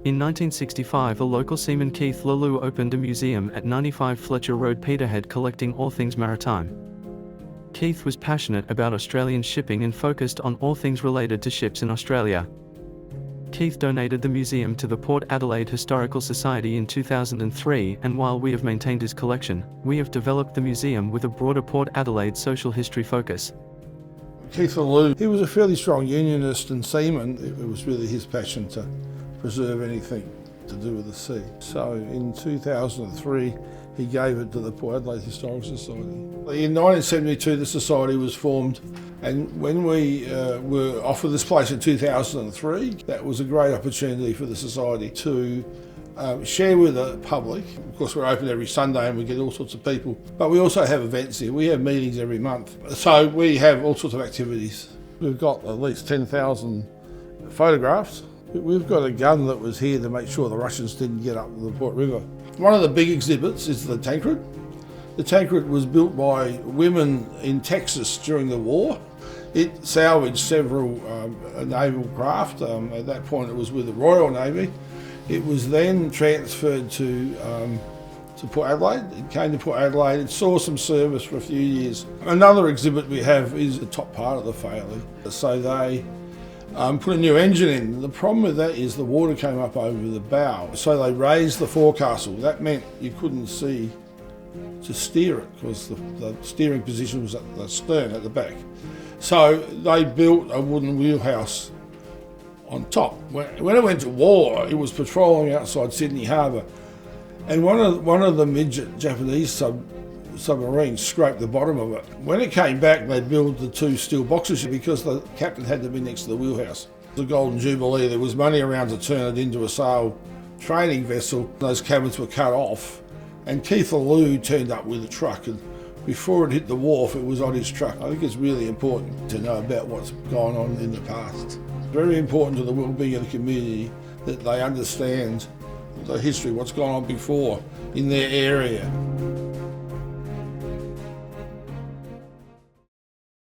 In 1965, a local seaman, Keith LeLeu, opened a museum at 95 Fletcher Road Peterhead collecting all things maritime. Keith was passionate about Australian shipping and focused on all things related to ships in Australia. Keith donated the museum to the Port Adelaide Historical Society in 2003, and while we have maintained his collection, we have developed the museum with a broader Port Adelaide social history focus. Keith LeLeu, he was a fairly strong unionist and seaman. It was really his passion to preserve anything to do with the sea. So in 2003, he gave it to the Port Adelaide Historical Society. In 1972, the society was formed, and when we were offered this place in 2003, that was a great opportunity for the society to share with the public. Of course, we're open every Sunday and we get all sorts of people, but we also have events here. We have meetings every month, so we have all sorts of activities. We've got at least 10,000 photographs. We've got a gun that was here to make sure the Russians didn't get up the Port River. One of the big exhibits is the Twinkl. The Twinkl was built by women in Texas during the war. It salvaged several naval craft. At that point it was with the Royal Navy. It was then transferred to Port Adelaide. It came to Port Adelaide. It saw some service for a few years. Another exhibit we have is the top part of the Fairlie. So they put a new engine in. The problem with that is the water came up over the bow. So they raised the forecastle. That meant you couldn't see to steer it because the steering position was at the stern at the back. So they built a wooden wheelhouse on top. When it went to war, it was patrolling outside Sydney Harbour, and one of the midget Japanese submarines scraped the bottom of it. When it came back, they built the two steel boxes because the captain had to be next to the wheelhouse. The Golden Jubilee, there was money around to turn it into a sail training vessel. Those cabins were cut off, and Keith LeLeu turned up with a truck, and before it hit the wharf, it was on his truck. I think it's really important to know about what's gone on in the past. Very important to the well-being of the community that they understand the history, what's gone on before in their area.